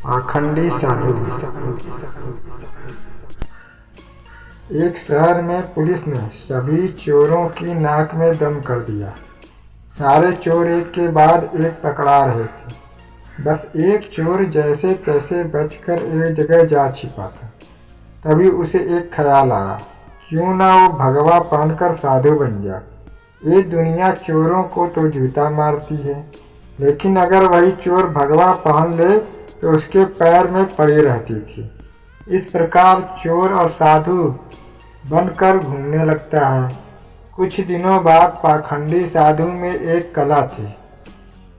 पाखंडी साधु। एक शहर में पुलिस ने सभी चोरों की नाक में दम कर दिया। सारे चोर एक के बाद एक पकड़ा रहे थे। बस एक चोर जैसे तैसे बचकर एक जगह जा छिपा था। तभी उसे एक ख्याल आया, क्यों ना वो भगवा पहनकर साधु बन जाए। ये दुनिया चोरों को तो जूता मारती है, लेकिन अगर वही चोर भगवा पहन ले तो उसके पैर में पड़ी रहती थी। इस प्रकार चोर और साधु बनकर घूमने लगता है। कुछ दिनों बाद पाखंडी साधु में एक कला थी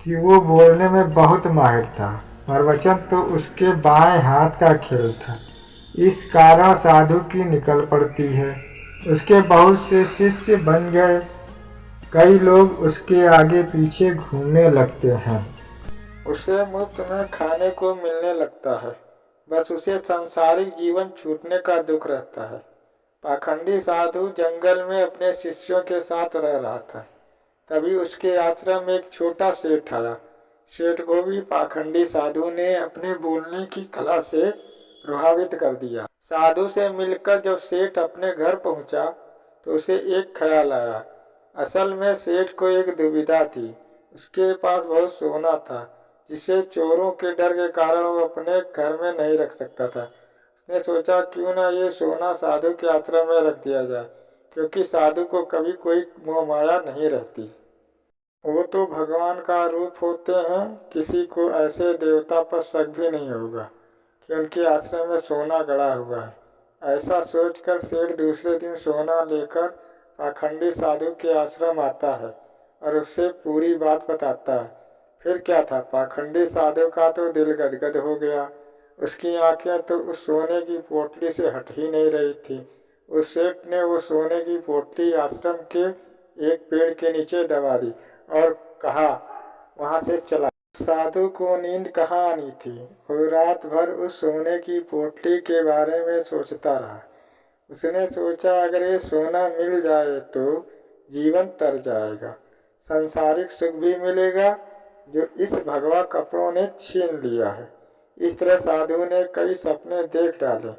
कि वो बोलने में बहुत माहिर था। प्रवचन तो उसके बाएं हाथ का खेल था। इस कारण साधु की निकल पड़ती है। उसके बहुत से शिष्य बन गए। कई लोग उसके आगे पीछे घूमने लगते हैं। उसे मुफ्त में खाने को मिलने लगता है। बस उसे सांसारिक जीवन छूटने का दुख रहता है। पाखंडी साधु जंगल में अपने शिष्यों के साथ रह रहा था। तभी उसके आश्रम में एक छोटा सेठ आया। सेठ को भी पाखंडी साधु ने अपने बोलने की कला से प्रभावित कर दिया। साधु से मिलकर जब सेठ अपने घर पहुंचा तो उसे एक ख्याल आया। असल में सेठ को एक दुविधा थी। उसके पास बहुत सोना था, जिसे चोरों के डर के कारण वो अपने घर में नहीं रख सकता था। उसने सोचा, क्यों ना ये सोना साधु के आश्रम में रख दिया जाए, क्योंकि साधु को कभी कोई मोह माया नहीं रहती। वो तो भगवान का रूप होते हैं, किसी को ऐसे देवता पर शक भी नहीं होगा कि उनके आश्रम में सोना गड़ा हुआ है। ऐसा सोचकर सेठ दूसरे दिन सोना लेकर पाखंडी साधु के आश्रम आता है और उससे पूरी बात बताता है। फिर क्या था, पाखंडी साधु का तो दिल गदगद हो गया। उसकी आंखें तो उस सोने की पोटली से हट ही नहीं रही थी। उस सेठ ने वो सोने की पोटली आश्रम के एक पेड़ के नीचे दबा दी और कहा, वहां से चला। साधु को नींद कहाँ आनी थी। वो रात भर उस सोने की पोटली के बारे में सोचता रहा। उसने सोचा, अगर ये सोना मिल जाए तो जीवन तर जाएगा, सांसारिक सुख भी मिलेगा जो इस भगवा कपड़ों ने छीन लिया है। इस तरह साधु ने कई सपने देख डाले।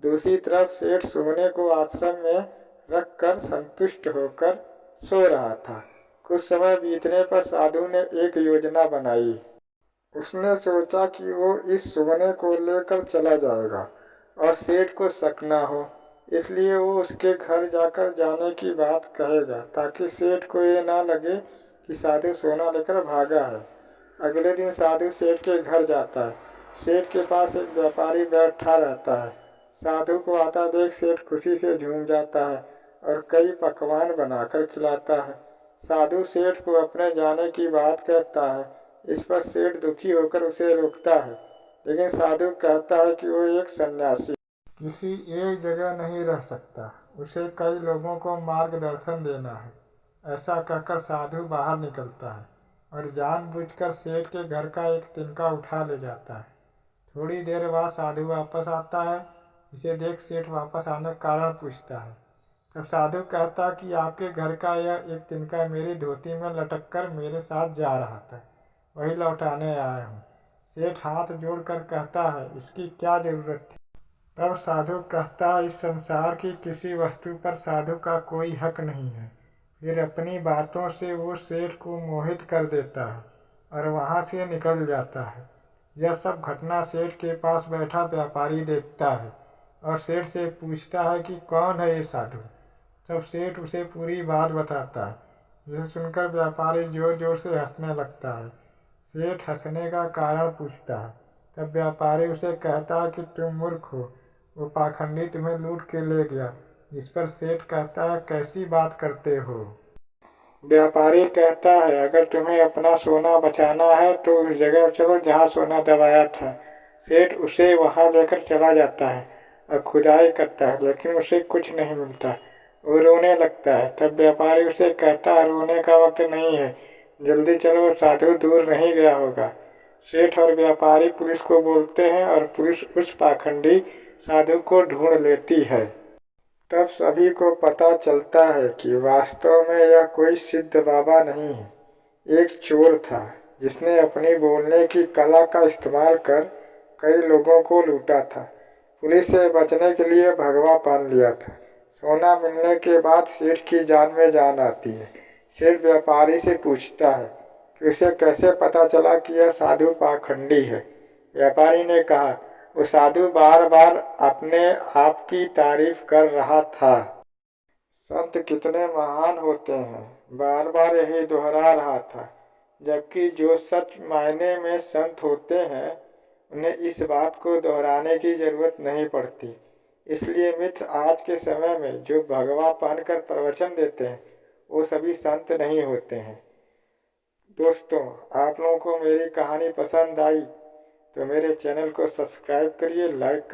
दूसरी तरफ सेठ सोने को आश्रम में रखकर संतुष्ट होकर सो रहा था। कुछ समय बीतने पर साधु ने एक योजना बनाई। उसने सोचा कि वो इस सोने को लेकर चला जाएगा और सेठ को शक न हो। इसलिए वो उसके घर जाकर जाने की बात कहेगा, ताकि सेठ को ये ना लगे कि साधु सोना लेकर भागा है। अगले दिन साधु सेठ के घर जाता है। सेठ के पास एक व्यापारी बैठा रहता है। साधु को आता देख सेठ खुशी से झूम जाता है और कई पकवान बनाकर खिलाता है। साधु सेठ को अपने जाने की बात कहता है। इस पर सेठ दुखी होकर उसे रोकता है, लेकिन साधु कहता है कि वो एक सन्यासी किसी एक जगह नहीं रह सकता, उसे कई लोगों को मार्गदर्शन देना है। ऐसा कहकर साधु बाहर निकलता है और जानबूझकर सेठ के घर का एक तिनका उठा ले जाता है। थोड़ी देर बाद साधु वापस आता है। इसे देख सेठ वापस आने का कारण पूछता है। तब साधु कहता कि आपके घर का यह एक तिनका मेरी धोती में लटक कर मेरे साथ जा रहा था, वही लौटाने आया हूँ। सेठ हाथ जोड़कर कहता है, इसकी क्या जरूरत थी। तब साधु कहता है, इस संसार की किसी वस्तु पर साधु का कोई हक नहीं है। फिर अपनी बातों से वो सेठ को मोहित कर देता है और वहाँ से निकल जाता है। यह सब घटना सेठ के पास बैठा व्यापारी देखता है और सेठ से पूछता है कि कौन है ये साधु। तब सेठ उसे पूरी बात बताता है। यह सुनकर व्यापारी जोर जोर से हंसने लगता है। सेठ हंसने का कारण पूछता है। तब व्यापारी उसे कहता है कि तुम मूर्ख हो, वो पाखंडी तुम्हें लूट के ले गया। इस पर सेठ कहता है, कैसी बात करते हो। व्यापारी कहता है, अगर तुम्हें अपना सोना बचाना है तो उस जगह चलो जहाँ सोना दबाया था। सेठ उसे वहाँ लेकर चला जाता है और खुदाई करता है, लेकिन उसे कुछ नहीं मिलता। वो रोने लगता है। तब व्यापारी उसे कहता है, रोने का वक्त नहीं है, जल्दी चलो, साधु दूर नहीं गया होगा। सेठ और व्यापारी पुलिस को बोलते हैं और पुलिस उस पाखंडी साधु को ढूंढ लेती है। तब सभी को पता चलता है कि वास्तव में यह कोई सिद्ध बाबा नहीं है, एक चोर था जिसने अपनी बोलने की कला का इस्तेमाल कर कई लोगों को लूटा था। पुलिस से बचने के लिए भगवा पहन लिया था। सोना मिलने के बाद सेठ की जान में जान आती है। सेठ व्यापारी से पूछता है कि उसे कैसे पता चला कि यह साधु पाखंडी है। व्यापारी ने कहा, वो साधु बार बार अपने आप की तारीफ कर रहा था। संत कितने महान होते हैं, बार बार यही दोहरा रहा था। जबकि जो सच मायने में संत होते हैं उन्हें इस बात को दोहराने की जरूरत नहीं पड़ती। इसलिए मित्र, आज के समय में जो भगवा पहनकर प्रवचन देते हैं वो सभी संत नहीं होते हैं। दोस्तों, आप लोगों को मेरी कहानी पसंद आई तो मेरे चैनल को सब्सक्राइब करिए, लाइक करिए।